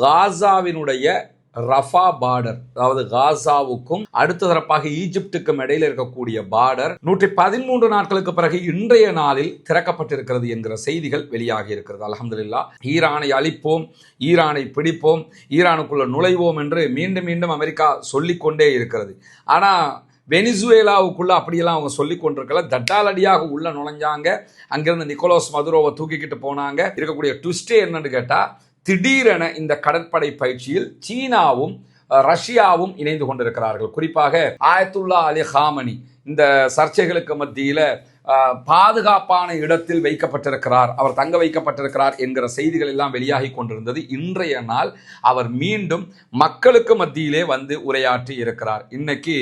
காசாவினுடைய Rafah border, அதாவது காசாவுக்கும் அடுத்த தரப்பாக ஈஜிப்டுக்கும் இடையில இருக்கக்கூடிய பார்டர் 113 நாட்களுக்கு பிறகு இன்றைய நாளில் திறக்கப்பட்டிருக்கிறது என்கிற செய்திகள் வெளியாகி இருக்கிறது. அல்ஹம்துலில்லாஹ். ஈரானை அழிப்போம், ஈரானை பிடிப்போம், ஈரானுக்குள்ள நுழைவோம் என்று மீண்டும் மீண்டும் அமெரிக்கா சொல்லிக்கொண்டே இருக்கிறது. ஆனா வெனிசுவேலாவுக்குள்ள அப்படியெல்லாம் அவங்க சொல்லி கொண்டிருக்கல. தட்டாலடியாக உள்ள நுழைஞ்சாங்க. அங்கிருந்து நிக்கோலஸ் மதுரோவை தூக்கிக்கிட்டு போனாங்க. இருக்கக்கூடிய ட்விஸ்டே என்னன்னு கேட்டா, திடீரென இந்த கடற்படை பயிற்சியில் சீனாவும் ரஷ்யாவும் இணைந்து கொண்டிருக்கிறார்கள். குறிப்பாக ஆயத்துல்லா அலி ஹாமனி இந்த சர்ச்சைகளுக்கு மத்தியில பாதுகாப்பான இடத்தில் வைக்கப்பட்டிருக்கிறார், அவர் தங்க வைக்கப்பட்டிருக்கிறார் என்கிற செய்திகள் எல்லாம் வெளியாகி கொண்டிருந்தது. இன்றைய நாள் அவர் மீண்டும் மக்களுக்கு மத்தியிலே வந்து உரையாற்றி இருக்கிறார். இன்னைக்கு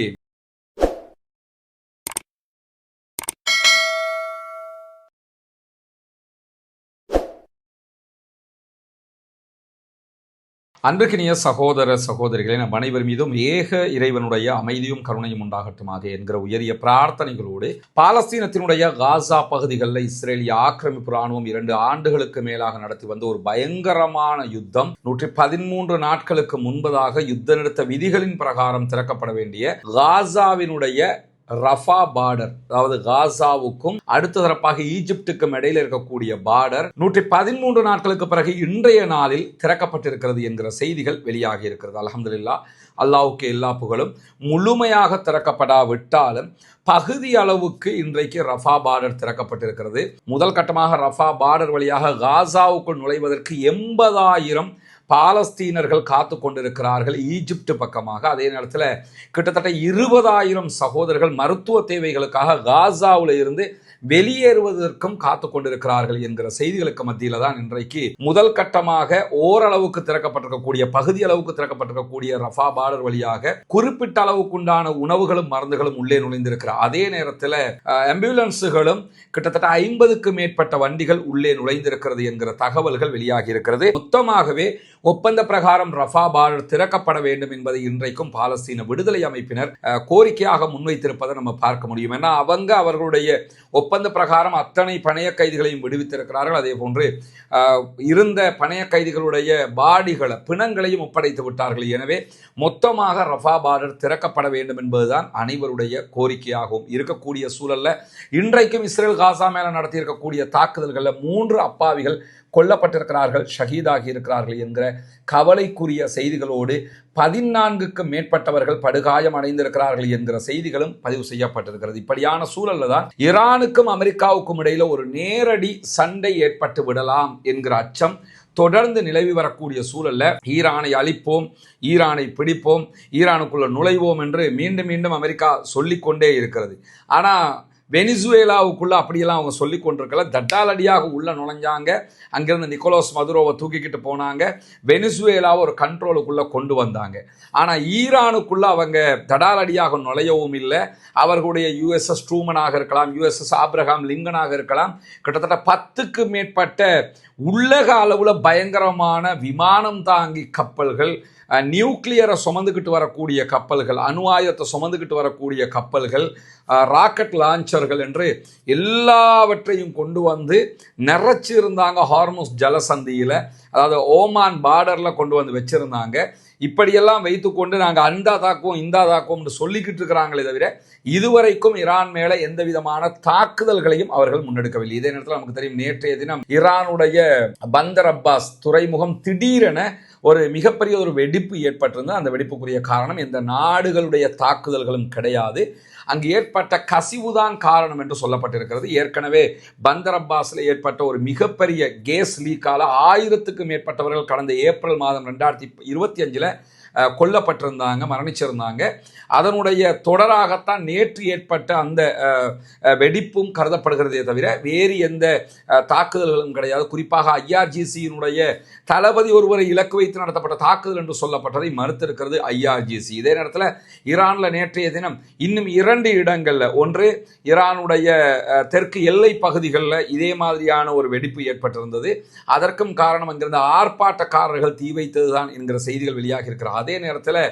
அன்புக்கினிய சகோதர சகோதரிகளே, நம் அனைவர் மீதும் ஏக இறைவனுடைய அமைதியும் கருணையும் உண்டாகட்டுமாக என்கிற உயரிய பிரார்த்தனைகளோடு, பாலஸ்தீனத்தினுடைய காசா பகுதிகளில் இஸ்ரேலிய ஆக்கிரமிப்பு ராணுவம் 2 ஆண்டுகளுக்கு மேலாக நடத்தி வந்த ஒரு பயங்கரமான யுத்தம் 113 நாட்களுக்கு முன்பதாக யுத்த நிறுத்த விதிகளின் பிரகாரம் திறக்கப்பட வேண்டிய காசாவினுடைய ரஃபா பார்டர், அதாவது காசாவுக்கும் அடுத்த தரப்பாக ஈஜிப்டுக்கும் இடையில இருக்கக்கூடிய பார்டர் 113 நாட்களுக்கு பிறகு இன்றைய நாளில் திறக்கப்பட்டிருக்கிறது என்கிற செய்திகள் வெளியாகி இருக்கிறது. அல்ஹம்துலில்லாஹ். அல்லாஹ்வுக்கு எல்லா புகழும். முழுமையாக திறக்கப்படாவிட்டாலும் பகுதி அளவுக்கு இன்றைக்கு ரஃபா பார்டர் திறக்கப்பட்டிருக்கிறது. முதல் கட்டமாக ரஃபா பார்டர் வழியாக காசாவுக்குள் நுழைவதற்கு 80,000 பாலஸ்தீனர்கள் காத்து கொண்டிருக்கிறார்கள் ஈஜிப்ட் பக்கமாக. அதே நேரத்தில் கிட்டத்தட்ட 20,000 சகோதரர்கள் மருத்துவ தேவைகளுக்காக காசாவில் இருந்து வெளியேறுவதற்கும் காத்து கொண்டிருக்கிறார்கள் என்கிற செய்திகளுக்கு மத்தியில தான் இன்றைக்கு முதல் கட்டமாக ஓரளவுக்கு திறக்கப்பட்டிருக்கக்கூடிய, பகுதி அளவுக்கு திறக்கப்பட்டிருக்கக்கூடிய ரஃபா பார்டர் வழியாக குறிப்பிட்ட அளவுக்குண்டான உணவுகளும் மருந்துகளும் உள்ளே நுழைந்திருக்கிறார். அதே நேரத்தில் ஆம்புலன்ஸுகளும் கிட்டத்தட்ட 50க்கு மேற்பட்ட வண்டிகள் உள்ளே நுழைந்திருக்கிறது என்கிற தகவல்கள் வெளியாகி இருக்கிறது. மொத்தமாகவே ஒப்பந்த பிரகாரம் ரஃபா பார்டர் திறக்கப்பட வேண்டும் என்பதை இன்றைக்கும் பாலஸ்தீன விடுதலை அமைப்பினர் கோரிக்கையாக முன்வைத்திருப்பதை நம்ம பார்க்க முடியும். ஏன்னா அவங்க அவர்களுடைய ஒப்பந்த பிரகாரம் அத்தனை பணைய கைதிகளையும் விடுவித்திருக்கிறார்கள். அதே போன்று இருந்த பணைய கைதிகளுடைய பாடிகளை, பிணங்களையும் ஒப்படைத்து விட்டார்கள். எனவே மொத்தமாக ரஃபா பார்டர் திறக்கப்பட வேண்டும் என்பதுதான் அனைவருடைய கோரிக்கையாகவும் இருக்கக்கூடிய சூழல்ல இன்றைக்கும் இஸ்ரேல் காசா மேல நடத்தி இருக்கக்கூடிய தாக்குதல்களில் 3 அப்பாவிகள் கொல்லப்பட்டிருக்கிறார்கள், ஷஹீதாகி இருக்கிறார்கள் என்கிற கவலைக்குரிய செய்திகளோடு 14க்கும் மேற்பட்டவர்கள் படுகாயம் அடைந்திருக்கிறார்கள் என்கிற செய்திகளும் பதிவு செய்யப்பட்டிருக்கிறது. இப்படியான சூழல்ல தான் ஈரானுக்கும் அமெரிக்காவுக்கும் இடையில ஒரு நேரடி சண்டை ஏற்பட்டு விடலாம் என்கிற அச்சம் தொடர்ந்து நிலவி வரக்கூடிய சூழல்ல ஈரானை அழிப்போம், ஈரானை பிடிப்போம், ஈரானுக்குள்ள நுழைவோம் என்று மீண்டும் மீண்டும் அமெரிக்கா சொல்லிக்கொண்டே இருக்கிறது. ஆனா வெனிசுவேலாவுக்குள்ள அப்படியெல்லாம் அவங்க சொல்லி கொண்டிருக்கல. தட்டாலடியாக உள்ள நுழைஞ்சாங்க. அங்கிருந்து நிக்கோலஸ் மதுரோவை தூக்கிக்கிட்டு போனாங்க. வெனிசுவேலாவை ஒரு கண்ட்ரோலுக்குள்ள கொண்டு வந்தாங்க. ஆனா ஈரானுக்குள்ள அவங்க தடாலடியாக நுழையவும் இல்லை. அவர்களுடைய USS ட்ரூமனாக இருக்கலாம், USS ஆப்ரஹாம் லிங்கனாக இருக்கலாம், கிட்டத்தட்ட 10க்கு மேற்பட்ட உலக அளவுல பயங்கரமான விமானம் தாங்கி கப்பல்கள், நியூக்ளியரை சுமந்துக்கிட்டு வரக்கூடிய கப்பல்கள், அணு ஆயுதத்தை சுமந்துக்கிட்டு வரக்கூடிய கப்பல்கள், ராக்கெட் லான்ச்சர்கள் என்று எல்லாவற்றையும் கொண்டு வந்து நிறைச்சி இருந்தாங்க. ஹார்முஸ் ஜலசந்தியில், அதாவது ஓமான் பார்டரில் கொண்டு வந்து வச்சிருந்தாங்க. இப்படியெல்லாம் வைத்துக்கொண்டு நாங்கள் அந்த தாக்குவோம் இந்த தாக்குவோம் சொல்லிக்கிட்டு இருக்கிறாங்களே தவிர இதுவரைக்கும் ஈரான் மேலே எந்த விதமான தாக்குதல்களையும் அவர்கள் முன்னெடுக்கவில்லை. இதே நேரத்தில் நமக்கு தெரியும், நேற்றைய தினம் ஈரானுடைய பந்தர் அப்பாஸ் துறைமுகம் திடீரென ஒரு மிகப்பெரிய ஒரு வெடிப்பு ஏற்பட்டிருந்தது. அந்த வெடிப்புக்குரிய காரணம் எந்த நாடுகளுடைய தாக்குதல்களும் கிடையாது, அங்கு ஏற்பட்ட கசிவுதான் காரணம் என்று சொல்லப்பட்டிருக்கிறது. ஏற்கனவே பந்தர் அப்பாஸில் ஏற்பட்ட ஒரு மிகப்பெரிய கேஸ் லீக்கால 1000க்கும் மேற்பட்டவர்கள் கடந்த ஏப்ரல் மாதம் 2025 கொல்லப்பட்டிருந்தாங்க, மரணிச்சிருந்தாங்க. அதனுடைய தொடராகத்தான் நேற்று ஏற்பட்ட அந்த வெடிப்பும் கருதப்படுகிறதே தவிர வேறு எந்த தாக்குதல்களும் கிடையாது. குறிப்பாக IRGC-யினுடைய தளபதி ஒருவரை இலக்கு வைத்து நடத்தப்பட்ட தாக்குதல் என்று சொல்லப்பட்டதை மறுத்திருக்கிறது IRGC. இதே நேரத்தில் ஈரானில் நேற்றைய தினம் இன்னும் 2 இடங்களில், ஒன்று ஈரானுடைய தெற்கு எல்லை பகுதிகளில் இதே மாதிரியான ஒரு வெடிப்பு ஏற்பட்டிருந்தது. அதற்கும் காரணம் அங்கிருந்த ஆர்ப்பாட்டக்காரர்கள் தீ வைத்ததுதான் என்கிற செய்திகள் வெளியாகி இருக்கிறார். அதே நேரத்தில்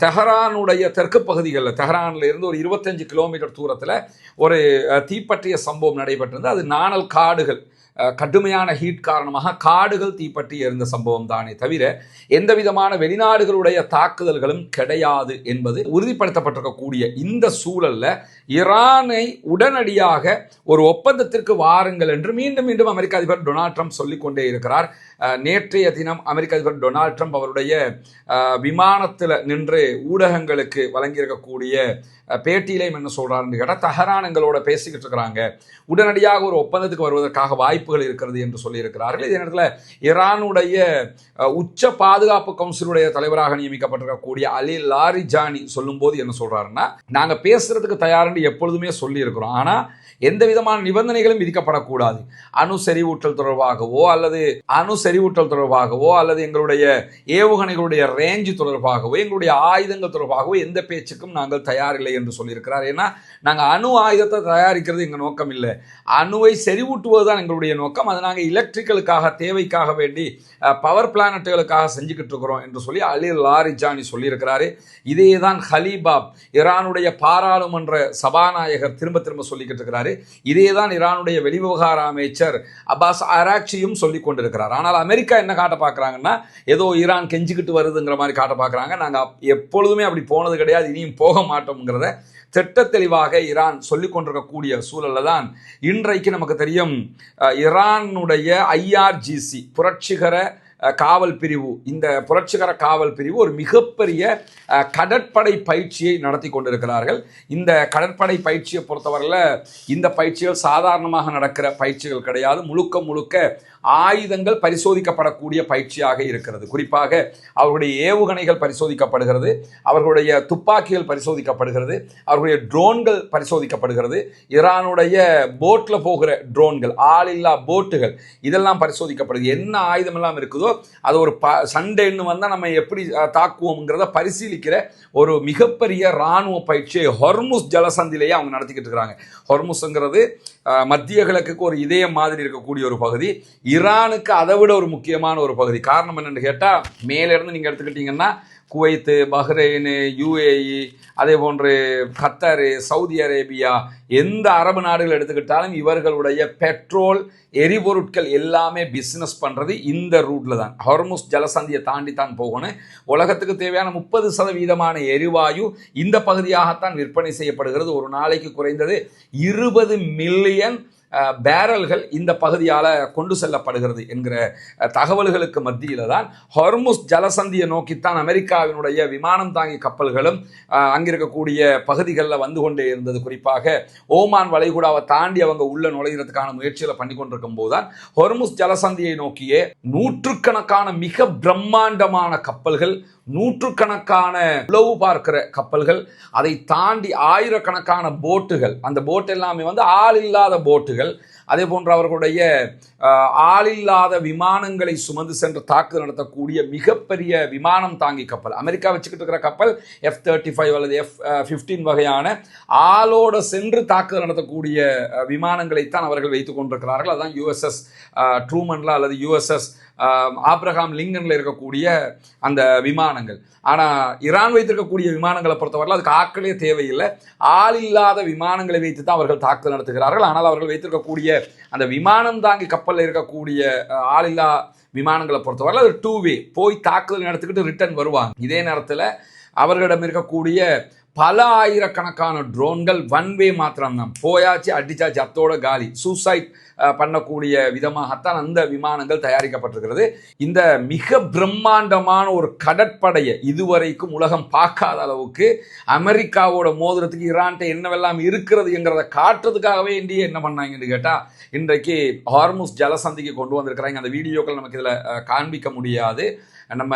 தெஹரானுடைய தெற்கு பகுதிகளில், தெஹரானில் இருந்து ஒரு 25 கிலோமீட்டர் தூரத்தில் ஒரு தீப்பற்றிய சம்பவம் நடைபெற்றிருந்தது. அது நாணல் காடுகள், கடுமையான ஹீட் காரணமாக காடுகள் தீப்பற்றி எரிந்த சம்பவம் தானே தவிர எந்த விதமான வெளிநாடுகளுடைய தாக்குதல்களும் கிடையாது என்பது உறுதிப்படுத்தப்பட்டிருக்கக்கூடிய இந்த சூழல்ல ஈரானை உடனடியாக ஒரு ஒப்பந்தத்திற்கு வாருங்கள் என்று மீண்டும் மீண்டும் அமெரிக்க அதிபர் டொனால்ட் ட்ரம்ப் சொல்லிக்கொண்டே இருக்கிறார். நேற்றைய தினம் அமெரிக்க அதிபர் டொனால்ட் ட்ரம்ப் அவருடைய விமானத்தில் நின்று ஊடகங்களுக்கு வழங்கியிருக்கக்கூடிய பேட்டியிலையும் என்ன சொல்றாருன்னு கேட்டால், தெஹரான் எங்களோட பேசிக்கிட்டு இருக்கிறாங்க, உடனடியாக ஒரு ஒப்பந்தத்துக்கு வருவதற்காக வாய்ப்புகள் இருக்கிறது என்று சொல்லியிருக்கிறார்கள். இதே நேரத்தில் ஈரானுடைய உச்ச பாதுகாப்பு கவுன்சிலுடைய தலைவராக நியமிக்கப்பட்டிருக்கக்கூடிய அலி லாரிஜானி சொல்லும் போது என்ன சொல்றாருன்னா, நாங்கள் பேசுறதுக்கு தயார்னு எப்பொழுதுமே சொல்லி இருக்கிறோம், ஆனால் எந்த விதமான நிபந்தனைகளும் விதிக்கப்படக்கூடாது. அணு செறிவூட்டல் தொடர்பாகவோ அல்லது எங்களுடைய ஏவுகணைகளுடைய ரேஞ்சு தொடர்பாகவோ எங்களுடைய ஆயுதங்கள் தொடர்பாகவோ எந்த பேச்சுக்கும் நாங்கள் தயாரில்லை என்று சொல்லியிருக்கிறார். ஏன்னா நாங்கள் அணு ஆயுதத்தை தயாரிக்கிறது எங்கள் நோக்கம் இல்லை, அணுவை செறிவூட்டுவது தான் எங்களுடைய நோக்கம். அதை நாங்கள் எலக்ட்ரிக்கலுக்காக தேவைக்காக வேண்டி பவர் பிளானட்டுகளுக்காக செஞ்சுக்கிட்டு இருக்கிறோம் என்று சொல்லி அலி லாரிஜானி சொல்லியிருக்கிறாரு. இதே தான் ஹலீபாப் ஈரானுடைய பாராளுமன்ற சபாநாயகர் திரும்ப திரும்ப சொல்லிக்கிட்டு இருக்கிறாரு. இதே தான் ஈரானுடைய வெளிவிவகார அமைச்சர் அப்பாஸ் அராக்சியும் சொல்லிக் கொண்டிருக்கிறார். ஆனால் அமெரிக்கா என்ன காட்ட பார்க்குறாங்கன்னா, ஏதோ ஈரான் கெஞ்சிக்கிட்டு வருதுங்கிற மாதிரி காட்ட பார்க்குறாங்க. நாங்கள் எப்பொழுதுமே அப்படி போனது கிடையாது, இனியும் போக மாட்டோம்ங்கிறத திட்ட தெளிவாக ஈரான் சொல்லிக் கொண்டிருக்கக்கூடிய சூழலில் தான் இன்றைக்கு நமக்கு தெரியும் ஈரானுடைய IRGC புரட்சிகர காவல் பிரிவு, இந்த புரட்சிகர காவல் பிரிவு ஒரு மிகப்பெரிய கடற்படை பயிற்சியை நடத்தி கொண்டிருக்கிறார்கள். இந்த கடற்படை பயிற்சியை பொறுத்தவரையில் இந்த பயிற்சிகள் சாதாரணமாக நடக்கிற பயிற்சிகள் கிடையாது, முழுக்க ஆயுதங்கள் பரிசோதிக்கப்படக்கூடிய பயிற்சியாக இருக்கிறது. குறிப்பாக அவர்களுடைய ஏவுகணைகள் பரிசோதிக்கப்படுகிறது, அவர்களுடைய துப்பாக்கிகள் பரிசோதிக்கப்படுகிறது, அவர்களுடைய ட்ரோன்கள் பரிசோதிக்கப்படுகிறது, ஈரானுடைய போட்டில் போகிற ட்ரோன்கள், ஆளில்லா போட்டுகள், இதெல்லாம் பரிசோதிக்கப்படுது. என்ன ஆயுதம் எல்லாம் இருக்குதோ அது ஒரு சண்டைன்னு வந்தால் நம்ம எப்படி தாக்குவோம்ங்கிறத பரிசீலிக்கிற ஒரு மிகப்பெரிய இராணுவ பயிற்சியை ஹொர்முஸ் ஜலசந்திலேயே அவங்க நடத்திக்கிட்டு இருக்கிறாங்க. ஹொர்முஸ்ங்கிறது மத்திய கிழக்குக்கு ஒரு இதயம் மாதிரி இருக்கக்கூடிய ஒரு பகுதி, ஈரானுக்கு அதை விட ஒரு முக்கியமான ஒரு பகுதி. காரணம் என்னென்னு கேட்டால், மேலேருந்து நீங்கள் எடுத்துக்கிட்டிங்கன்னா குவைத்து, பஹ்ரைனு, UAE, அதே போன்று கத்தாரு, சவுதி அரேபியா, எந்த அரபு நாடுகள் எடுத்துக்கிட்டாலும் இவர்களுடைய பெட்ரோல் எரிபொருட்கள் எல்லாமே பிஸ்னஸ் பண்ணுறது இந்த ரூட்டில் தான். ஹொர்முஸ் ஜலசந்தியை தாண்டி தான் போகணும். உலகத்துக்கு தேவையான 30% எரிவாயு இந்த பகுதியாகத்தான் விற்பனை செய்யப்படுகிறது. ஒரு நாளைக்கு குறைந்தது 20 மில்லியன் பேரல்கள் இந்த பகுதியால் கொண்டு செல்லப்படுகிறது என்கிற தகவல்களுக்கு மத்தியில் தான் ஹொர்முஸ் ஜலசந்தியை நோக்கித்தான் அமெரிக்காவினுடைய விமானம் தாங்கி கப்பல்களும் அங்கிருக்கக்கூடிய பகுதிகளில் வந்து கொண்டே இருந்தது. குறிப்பாக ஓமான் வளைகுடாவை தாண்டி அவங்க உள்ள நுழைகிறதுக்கான முயற்சிகளை பண்ணி கொண்டிருக்கும் போதுதான் ஹொர்முஸ் ஜலசந்தியை நோக்கியே நூற்றுக்கணக்கான மிக பிரம்மாண்டமான கப்பல்கள், நூற்றுக்கணக்கான உளவு பார்க்கிற கப்பல்கள், அதை தாண்டி ஆயிரக்கணக்கான போட்டுகள், அந்த போட் எல்லாமே வந்து ஆள் இல்லாத போட்டுகள், அதே போன்று அவர்களுடைய ஆளில்லாத விமானங்களை சுமந்து சென்று தாக்குதல் நடத்தக்கூடிய மிகப்பெரிய விமானம் தாங்கி கப்பல். அமெரிக்கா வச்சுக்கிட்டு இருக்கிற கப்பல் F-35 அல்லது F-15 வகையான ஆளோட சென்று தாக்குதல் நடத்தக்கூடிய விமானங்களைத்தான் அவர்கள் வைத்துக் கொண்டிருக்கிறார்கள். அதுதான் USS ட்ரூமன்ல அல்லது USS ஆப்ரஹாம் லிங்கன்ல இருக்கக்கூடிய அந்த விமானங்கள். ஆனால் ஈரான் வைத்திருக்கக்கூடிய விமானங்களை பொறுத்தவரை அதுக்கு ஆட்களே தேவையில்லை, ஆள் இல்லாத விமானங்களை வைத்து தான் அவர்கள் தாக்குதல் நடத்துகிறார்கள். ஆனால் அவர்கள் வைத்திருக்கக்கூடிய அந்த விமானம் தாங்கி கப்பலில் இருக்கக்கூடிய ஆளில்லா விமானங்களை பொறுத்தவரை அது 2 வே, போய் தாக்குதல் நடத்திக்கிட்டு ரிட்டர்ன் வருவாங்க. இதே நேரத்தில் அவர்களிடம் இருக்கக்கூடிய பல ஆயிரக்கணக்கான ட்ரோன்கள் 1 வே மாத்திரம்தான், போயாச்சு அடிச்சாச்சு அத்தோட காலி, சூசைட் பண்ணக்கூடிய விதமாகத்தான் அந்த விமானங்கள் தயாரிக்கப்பட்டிருக்கிறது. இந்த மிக பிரம்மாண்டமான ஒரு கடற்படையை இதுவரைக்கும் உலகம் பார்க்காத அளவுக்கு அமெரிக்காவோட மோதிரத்துக்கு ஈரான்ட்ட என்னவெல்லாம் இருக்கிறது என்கிறத காட்டுறதுக்காகவே இந்தியா என்ன பண்ணாங்கன்னு கேட்டால், இன்றைக்கு ஹார்முஸ் ஜலசந்திக்கு கொண்டு வந்திருக்கிறாங்க. அந்த வீடியோக்கள் நமக்கு இதில் காண்பிக்க முடியாது, நம்ம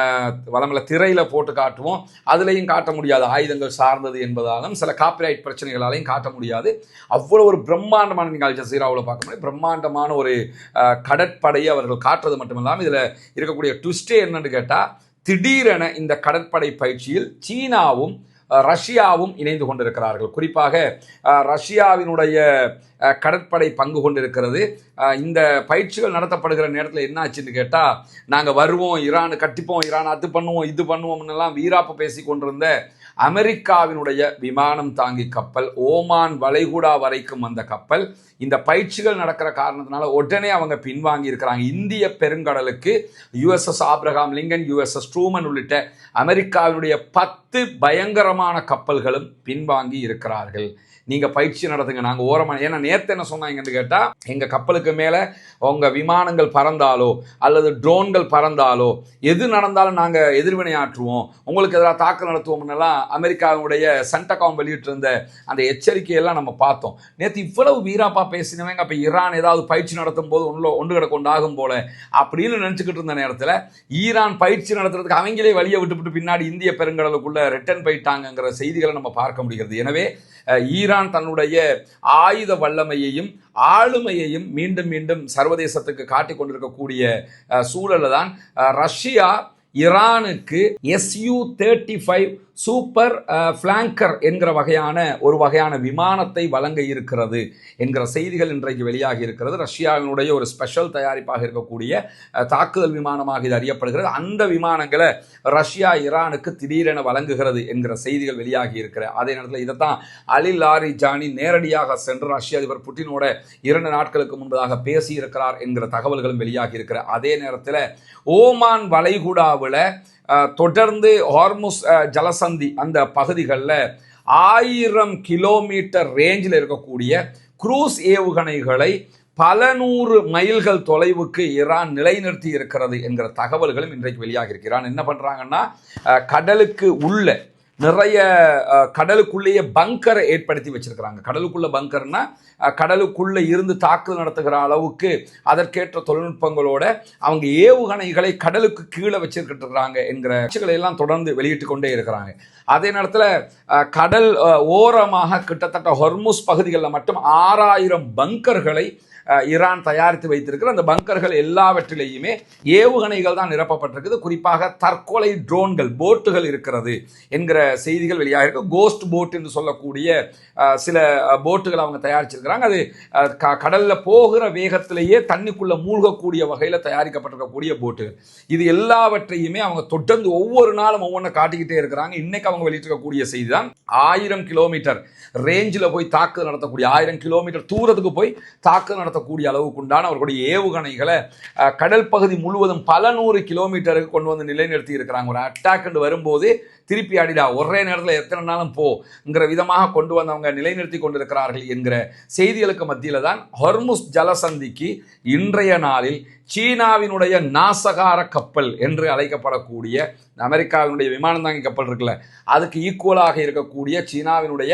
வளமில் திரையில் போட்டு காட்டுவோம், அதுலேயும் காட்ட முடியாது, ஆயுதங்கள் சார்ந்தது என்பதாலும் சில காப்பிரைட் பிரச்சனைகளாலையும் காட்ட முடியாது. அவ்வளோ ஒரு பிரம்மாண்டமான, நீங்கள் அல் ஜசீராவில் பார்க்க முடியும், பிரம்மாண்டமான ஒரு கடற்படையை அவர்கள் காட்டுறது மட்டுமில்லாமல் இதில் இருக்கக்கூடிய ட்விஸ்டே என்னன்னு கேட்டால், திடீரென இந்த கடற்படை பயிற்சியில் சீனாவும் ரஷ்யாவும் இணைந்து கொண்டிருக்கிறார்கள். குறிப்பாக ரஷ்யாவினுடைய கடற்படை பங்கு கொண்டிருக்கிறது. இந்த பயிற்சிகள் நடத்தப்படுகிற நேரத்தில் என்ன ஆச்சுன்னு கேட்டால், நாங்கள் வருவோம், ஈரான் கட்டிப்போம், ஈரான் அது பண்ணுவோம் இது பண்ணுவோம்னெல்லாம் வீராப்பு பேசி கொண்டிருந்த அமெரிக்காவினுடைய விமானம் தாங்கி கப்பல் ஓமான் வளைகுடா வரைக்கும் வந்த கப்பல் இந்த பயிற்சிகள் நடக்கிற காரணத்தினால உடனே அவங்க பின்வாங்கி இருக்கிறாங்க. இந்திய பெருங்கடலுக்கு USS Abraham Lincoln, USS Truman உள்ளிட்ட அமெரிக்காவினுடைய 10 பயங்கரமான கப்பல்களும் பின்வாங்கி இருக்கிறார்கள். நீங்கள் பயிற்சி நடத்துங்க, நாங்கள் ஓரமான. ஏன்னா நேற்று என்ன சொன்னாங்கன்னு கேட்டால், எங்கள் கப்பலுக்கு மேலே உங்கள் விமானங்கள் பறந்தாலோ அல்லது ட்ரோன்கள் பறந்தாலோ எது நடந்தாலும் நாங்கள் எதிர்வினை ஆற்றுவோம், உங்களுக்கு எதிராக தாக்கல் நடத்துவோம்னெல்லாம் அமெரிக்காவுடைய சென்டகாம் வெளியிட்டிருந்த அந்த எச்சரிக்கையெல்லாம் நம்ம பார்த்தோம். நேற்று இவ்வளவு வீராப்பா பேசினவங்க அப்போ ஈரான் ஏதாவது பயிற்சி நடத்தும் போது ஒன்று கிடக்க கொண்டாகும் போல அப்படின்னு நினச்சிக்கிட்டு இருந்த நேரத்தில் ஈரான் பயிற்சி நடத்துறதுக்கு அவங்களே வழியை விட்டுவிட்டு பின்னாடி இந்திய பெருங்கடலுக்குள்ள ரிட்டர்ன் போயிட்டாங்கிற செய்திகளை நம்ம பார்க்க முடிகிறது. எனவே ஈரான் தன்னுடைய ஆயுத வல்லமையையும் ஆளுமையையும் மீண்டும் மீண்டும் சர்வதேசத்துக்கு காட்டிக் கொண்டிருக்கக்கூடிய சூழலில் தான் ரஷ்யா ஈரானுக்கு Su-35 சூப்பர் ஃபிளாங்கர் என்கிற ஒரு வகையான விமானத்தை வழங்க இருக்கிறது என்கிற செய்திகள் இன்றைக்கு வெளியாகி இருக்கிறது. ரஷ்யாவினுடைய ஒரு ஸ்பெஷல் தயாரிப்பாக இருக்கக்கூடிய தாக்குதல் விமானமாக இது அறியப்படுகிறது. அந்த விமானங்களை ரஷ்யா ஈரானுக்கு திடீரென வழங்குகிறது என்கிற செய்திகள் வெளியாகி இருக்கிற அதே நேரத்தில் இதைத்தான் அலி லாரிஜானி நேரடியாக சென்று ரஷ்ய அதிபர் புட்டினோட 2 நாட்களுக்கு முன்பதாக பேசியிருக்கிறார் என்கிற தகவல்களும் வெளியாகி இருக்கிற அதே நேரத்தில் ஓமான் வளைகுடாவில் தொடர்ந்து ஹார்முஸ் ஜலசந்தி அந்த பகுதிகளில் 1000 கிலோமீட்டர் ரேஞ்சில் இருக்கக்கூடிய குரூஸ் ஏவுகணைகளை பல 100 மைல்கள் தொலைவுக்கு ஈரான் நிலைநிறுத்தி இருக்கிறது என்கிற தகவல்களும் இன்றைக்கு வெளியாகி இருக்கு. ஈரான் என்ன பண்ணுறாங்கன்னா, கடலுக்கு உள்ள நிறைய கடலுக்குள்ளேயே பங்கரை ஏற்படுத்தி வச்சிருக்கிறாங்க. கடலுக்குள்ள பங்கர்னா கடலுக்குள்ள இருந்து தாக்குதல் நடத்துகிற அளவுக்கு அதற்கேற்ற தொழில்நுட்பங்களோட அவங்க ஏவுகணைகளை கடலுக்கு கீழே வச்சிருக்கிட்டு இருக்கிறாங்க என்கிற காட்சிகளை எல்லாம் தொடர்ந்து வெளியிட்டு கொண்டே இருக்கிறாங்க. அதே நேரத்தில் கடல் ஓரமாக கிட்டத்தட்ட ஹொர்முஸ் பகுதிகளில் மட்டும் 6000 பங்கர்களை ஈரான் தயாரித்து வைத்திருக்கிற அந்த பங்கர்கள் எல்லாவற்றிலேயுமே ஏவுகணைகள் தான் நிரப்பப்பட்டிருக்குது. குறிப்பாக தற்கொலை ட்ரோன்கள், போட்டுகள் இருக்கிறது என்கிற செய்திகள் வெளியாக இருக்கு. கோஸ்ட் போட் என்று சொல்லக்கூடிய சில போட்டுகள் அவங்க தயாரிச்சிருக்கிறாங்க. அது கடலில் போகிற வேகத்திலேயே தண்ணிக்குள்ள மூழ்கக்கூடிய வகையில் தயாரிக்கப்பட்டிருக்கக்கூடிய போட்டுகள். இது எல்லாவற்றையுமே அவங்க தொடர்ந்து ஒவ்வொரு நாளும் ஒவ்வொன்றை காட்டிக்கிட்டே இருக்கிறாங்க. இன்னைக்கு அவங்க வெளியிட்டிருக்கக்கூடிய செய்தி தான் 1000 கிலோமீட்டர் ரேஞ்சில் போய் தாக்குதல் நடத்தக்கூடிய, 1000 கிலோமீட்டர் தூரத்துக்கு போய் தாக்குதல் நடத்தக்கூடிய அளவுக்கு உண்டான அவர்களுடைய ஏவுகணைகளை கடல் பகுதி முழுவதும் பல 100 கிலோமீட்டருக்கு கொண்டு வந்து நிலைநிறுத்தி இருக்கிறாங்க. ஒரு அட்டாக் வரும்போது திருப்பி அடிடா, ஒரே நேரத்தில் எத்தனை நாளும் போங்கிற விதமாக கொண்டு வந்தவங்க நிலைநிறுத்தி கொண்டிருக்கிறார்கள் என்கிற செய்திகளுக்கு மத்தியில் தான் ஹொர்முஸ் ஜலசந்திக்கு இன்றைய நாளில் சீனாவினுடைய நாசகார கப்பல் என்று அழைக்கப்படக்கூடிய அமெரிக்காவினுடைய விமானம் தாங்கி கப்பல் இருக்குல்ல, அதுக்கு ஈக்குவலாக இருக்கக்கூடிய சீனாவினுடைய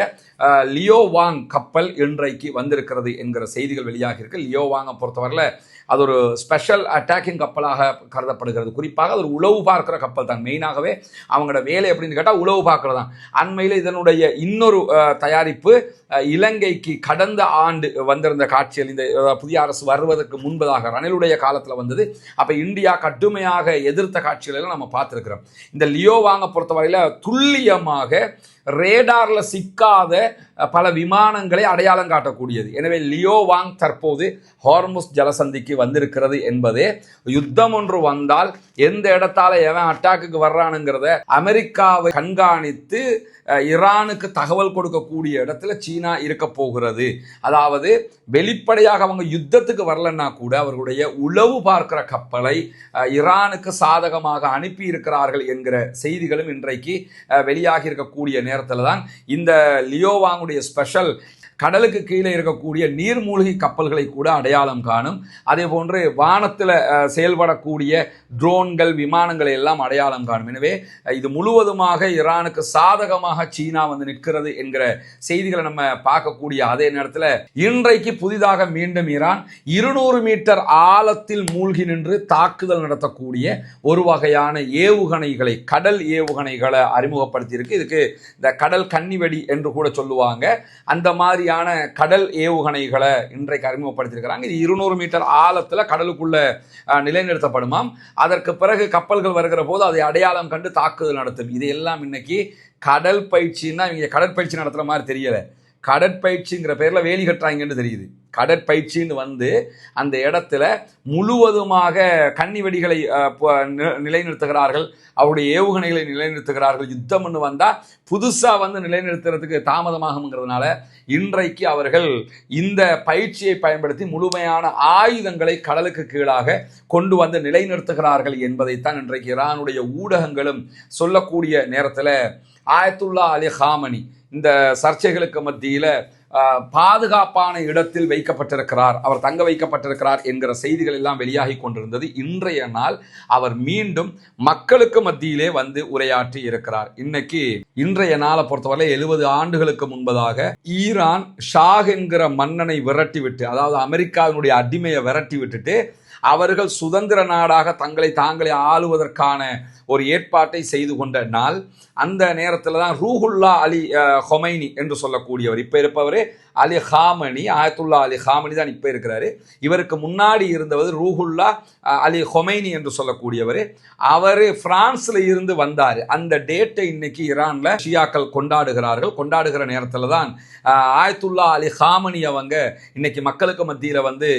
லியோவாங் கப்பல் இன்றைக்கு வந்திருக்கிறது என்கிற செய்திகள் வெளியாக இருக்கு. லியோவாங்கை பொறுத்தவரையில் அது ஒரு ஸ்பெஷல் அட்டாக்கிங் கப்பலாக கருதப்படுகிறது. குறிப்பாக அது ஒரு உளவு பார்க்கிற கப்பல் தான். மெயினாகவே அவங்களோட வேலை அப்படின்னு கேட்டால் உளவு பார்க்கறது தான். அண்மையில் இதனுடைய இன்னொரு தயாரிப்பு இலங்கைக்கு கடந்த ஆண்டு வந்திருந்த காட்சிகள், இந்த புதிய அரசு வருவதற்கு முன்பதாக ரணிலுடைய காலத்தில் வந்தது. அப்போ இந்தியா கடுமையாக எதிர்த்த காட்சிகளெல்லாம் நம்ம பார்த்துருக்கிறோம். இந்த லியோவாங்கை பொறுத்தவரையில் துல்லியமாக ரேடாரில் சிக்காத பல விமானங்களை அடையாளம் காட்டக்கூடியது. எனவே லியோவாங் தற்போது ஹார்முஸ் ஜலசந்திக்கு வந்திருக்கிறது என்பதே யுத்தம் ஒன்று வந்தால் எந்த இடத்தால எவன் அட்டாக்குக்கு வர்றானுங்கிறத அமெரிக்காவை கண்காணித்து ஈரானுக்கு தகவல் கொடுக்கக்கூடிய இடத்துல சீனா இருக்க போகிறது. அதாவது வெளிப்படையாக அவங்க யுத்தத்துக்கு வரலன்னா கூட அவர்களுடைய உளவு பார்க்கிற கப்பலை ஈரானுக்கு சாதகமாக அனுப்பி இருக்கிறார்கள் என்கிற செய்திகளும் இன்றைக்கு வெளியாகி இருக்கக்கூடிய நேரத்தில் தான் இந்த லியோவாங்குடைய ஸ்பெஷல் கடலுக்கு கீழே இருக்கக்கூடிய நீர்மூழ்கி கப்பல்களை கூட அடையாளம் காணும். அதே போன்று வானத்தில் செயல்படக்கூடிய ட்ரோன்கள், விமானங்களை எல்லாம் அடையாளம் காணும். எனவே இது முழுவதுமாக ஈரானுக்கு சாதகமாக சீனா வந்து நிற்கிறது என்கிற செய்திகளை நம்ம பார்க்கக்கூடிய அதே நேரத்தில் இன்றைக்கு புதிதாக மீண்டும் ஈரான் 200 மீட்டர் ஆழத்தில் மூழ்கி நின்று தாக்குதல் நடத்தக்கூடிய ஒரு வகையான ஏவுகணைகளை, கடல் ஏவுகணைகளை அறிமுகப்படுத்தி இருக்கு. இதுக்கு இந்த கடல் கன்னிவெடி என்று கூட சொல்லுவாங்க. அந்த மாதிரி மாதிரியான கடல் ஏவுகணைகளை இன்றைக்கு அறிமுகப்படுத்தியிருக்கிறாங்க. இது 200 மீட்டர் ஆழத்தில் கடலுக்குள்ள நிலைநிறுத்தப்படுமாம். அதற்கு பிறகு கப்பல்கள் வருகிற போது அதை அடையாளம் கண்டு தாக்குதல் நடத்தும். இதையெல்லாம் இன்னைக்கு கடல் பயிற்சின்னா இவங்க கடற்பயிற்சி நடத்துகிற மாதிரி தெரியலை. கடற்பயிற்சிங்கிற பேரில் வேலி கட்டுறாங்கன்னு தெரியுது. கடற்பயிற்சின்னு வந்து அந்த இடத்துல முழுவதுமாக கன்னி வெடிகளை நிலைநிறுத்துகிறார்கள், அவருடைய ஏவுகணைகளை நிலைநிறுத்துகிறார்கள். யுத்தம்னு வந்தால் புதுசாக வந்து நிலைநிறுத்துறதுக்கு தாமதமாகுங்கிறதுனால இன்றைக்கு அவர்கள் இந்த பயிற்சியை பயன்படுத்தி முழுமையான ஆயுதங்களை கடலுக்கு கீழாக கொண்டு வந்து நிலைநிறுத்துகிறார்கள் என்பதைத்தான் இன்றைக்கு ஈரானுடைய ஊடகங்களும் சொல்லக்கூடிய நேரத்தில் ஆயத்துல்லா அலி ஹாமனி இந்த சர்ச்சைகளுக்கு மத்தியில் பாதுகாப்பான இடத்தில் வைக்கப்பட்டிருக்கிறார், அவர் தங்க வைக்கப்பட்டிருக்கிறார் என்கிற செய்திகள் எல்லாம் வெளியாகி கொண்டிருந்தது. இன்றைய நாள் அவர் மீண்டும் மக்களுக்கு மத்தியிலே வந்து உரையாற்றி இருக்கிறார். இன்றைய நாளை பொறுத்தவரை 70 ஆண்டுகளுக்கு முன்பதாக ஈரான் ஷாஹ் என்கிற மன்னனை விரட்டிவிட்டு, அதாவது அமெரிக்காவினுடைய அடிமையை விரட்டி விட்டுட்டு அவர்கள் சுதந்திர நாடாக தங்களை தாங்களே ஆளுவதற்கான ஒரு ஏற்பாட்டை செய்து கொண்ட நாள். அந்த நேரத்தில் தான் ரூஹுல்லா அலி ஹொமைனி என்று சொல்லக்கூடியவர், இப்போ இருப்பவர் அலி ஹாமனி, ஆயத்துல்லா அலி ஹாமனி தான் இப்போ இருக்கிறாரு. இவருக்கு முன்னாடி இருந்தவர் ரூஹுல்லா அலி ஹொமைனி என்று சொல்லக்கூடியவர். அவர் பிரான்ஸ்ல இருந்து வந்தார். அந்த டேட்டை இன்னைக்கு ஈரான்ல ஷியாக்கள் கொண்டாடுகிறார்கள். கொண்டாடுகிற நேரத்தில் தான் ஆயத்துல்லா அலி ஹாமனி அவங்க இன்னைக்கு மக்களுக்கு மத்தியில் வந்து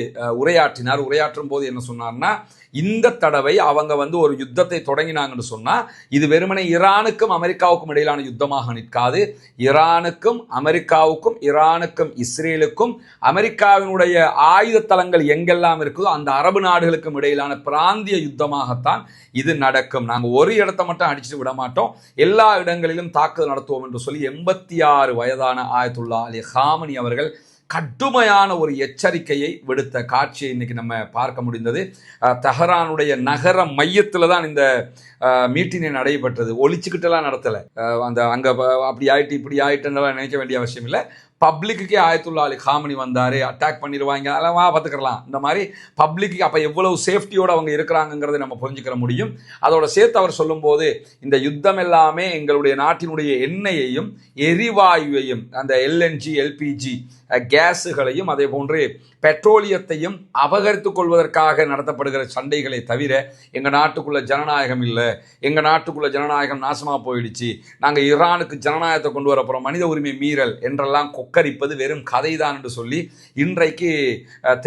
உரையாற்றினார். உரையாற்றும் போது என்ன சொன்னார்னா, இந்த தடவை அவங்க வந்து ஒரு யுத்தத்தை தொடங்கினாங்கன்னு சொன்னா இது வெறுமனே ஈரானுக்கும் அமெரிக்காவுக்கும் இடையிலான யுத்தமாக நிற்காது. ஈரானுக்கும் அமெரிக்காவுக்கும், ஈரானுக்கும் இஸ்ரேலுக்கும், அமெரிக்காவினுடைய ஆயுத தளங்கள் எங்கெல்லாம் இருக்குதோ அந்த அரபு நாடுகளுக்கும் இடையிலான பிராந்திய யுத்தமாகத்தான் இது நடக்கும். நாங்கள் ஒரு இடத்தை மட்டும் அடிச்சுட்டு விட மாட்டோம், எல்லா இடங்களிலும் தாக்குதல் நடத்துவோம் என்று சொல்லி 86 வயதான ஆயத்துல்லா அலி ஹாமனி அவர்கள் கடுமையான ஒரு எச்சரிக்கையை விடுத்த காட்சியை இன்னைக்கு நம்ம பார்க்க முடிந்தது. தெஹரானுடைய நகர மையத்தில் தான் இந்த மீட்டிங்கை நடைபெற்றது. ஒழிச்சுக்கிட்டெல்லாம் நடத்தலை. அந்த அங்கே அப்படி ஆயிட்டு இப்படி ஆயிட்டுன்னு நினைக்க வேண்டிய அவசியம் இல்லை. பப்ளிக்குக்கே ஆயத்துல்லா அலி ஹாமனி வந்தார், அட்டாக் பண்ணிடுவாங்க, அதெல்லாம் பார்த்துக்கலாம். இந்த மாதிரி பப்ளிக்கு அப்போ எவ்வளவு சேஃப்டியோடு அவங்க இருக்கிறாங்கிறதை நம்ம புரிஞ்சுக்கிற முடியும். அதோட சேர்த்து அவர் சொல்லும்போது, இந்த யுத்தம் எல்லாமே எங்களுடைய நாட்டினுடைய எண்ணெயையும் எரிவாயுவையும், அந்த எல்என்ஜி எல்பிஜி கேஸுகளையும் அதே போன்று பெட்ரோலியத்தையும் அபகரித்துக் கொள்வதற்காக நடத்தப்படுகிற சண்டைகளை தவிர எங்கள் நாட்டுக்குள்ள ஜனநாயகம் இல்லை, எங்கள் நாட்டுக்குள்ள ஜனநாயகம் நாசமாக போயிடுச்சு, நாங்கள் ஈரானுக்கு ஜனநாயகத்தை கொண்டு வர போகிறோம், மனித உரிமை மீறல் என்றெல்லாம் கொக்கரிப்பது வெறும் கதைதான் என்று சொல்லி இன்றைக்கு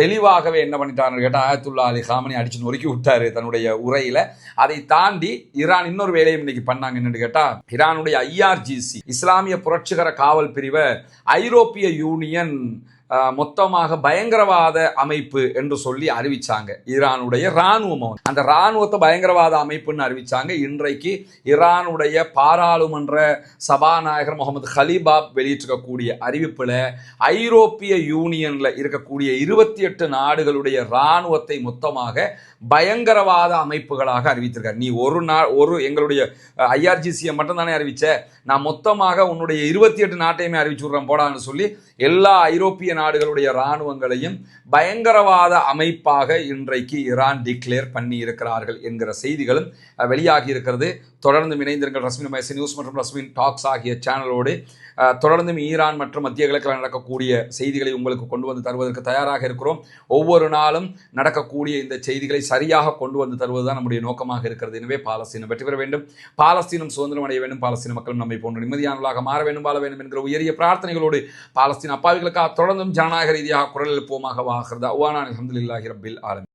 தெளிவாகவே என்ன பண்ணிட்டாருன்னு கேட்டால் ஆயத்துல்லா அலி ஹாமனி அடிச்சு நொறுக்கி விட்டாரு தன்னுடைய உரையில். அதை தாண்டி ஈரான் இன்னொரு வேலையும் இன்னைக்கு பண்ணாங்க. என்னன்னு கேட்டால், ஈரானுடைய IRGC இஸ்லாமிய புரட்சிகர காவல் பிரிவை ஐரோப்பிய யூனியன் மொத்தமாக பயங்கரவாத அமைப்பு என்று சொல்லி அறிவிச்சாங்க. ஈரானுடைய இராணுவம் அந்த இராணுவத்தை பயங்கரவாத அமைப்புன்னு அறிவிச்சாங்க. இன்றைக்கு ஈரானுடைய பாராளுமன்ற சபாநாயகர் முகமது ஹலீபாப் வெளியிட்டிருக்கக்கூடிய அறிவிப்பில் ஐரோப்பிய யூனியன்ல இருக்கக்கூடிய 28 நாடுகளுடைய இராணுவத்தை மொத்தமாக பயங்கரவாத அமைப்புகளாக அறிவித்திருக்காரு. நீ ஒரு எங்களுடைய IRGC மட்டும் தானே அறிவிச்ச, நான் மொத்தமாக உன்னுடைய 28 நாட்டையுமே அறிவிச்சு விடுறேன் போடான்னு சொல்லி எல்லா ஐரோப்பிய நாடுகளுடைய இராணுவங்களையும் பயங்கரவாத அமைப்பாக இன்றைக்கு ஈரான் டிக்ளேர் பண்ணி இருக்கிறார்கள் என்கிற செய்திகளும் வெளியாகி இருக்கிறது. தொடர்ந்து இணைந்திருங்கள் ரஸ்மின் மைசி நியூஸ் மற்றும் ரஸ்மின் டாக்ஸ் ஆகிய சேனலோடு. தொடர்ந்து ஈரான் மற்றும் மத்திய கிழக்கில் நடக்கக்கூடிய செய்திகளை உங்களுக்கு கொண்டு வந்து தருவதற்கு தயாராக இருக்கிறோம். ஒவ்வொரு நாளும் நடக்கக்கூடிய இந்த செய்திகளை சரியாக கொண்டு வந்து தருவதுதான் நம்முடைய நோக்கமாக இருக்கிறது. எனவே பாலஸ்தீனம் வெற்றி பெற வேண்டும், பாலஸ்தீனம் சுதந்திரம் அடைய வேண்டும், பாலஸ்தீன மக்களும் நம்மை போன்ற நிம்மதியானவர்களாக மாற வேண்டும், வாழ வேண்டும் என்கிற உயரிய பிரார்த்தனைகளோடு பாலஸ்தீன அப்பாவிகளுக்காக தொடர்ந்தும் ஜனநாயக ரீதியாக குரல் எழுப்புவோமாக வாகிறது. அல்ஹம்துலில்லாஹி ரப்பில் ஆலமீன்.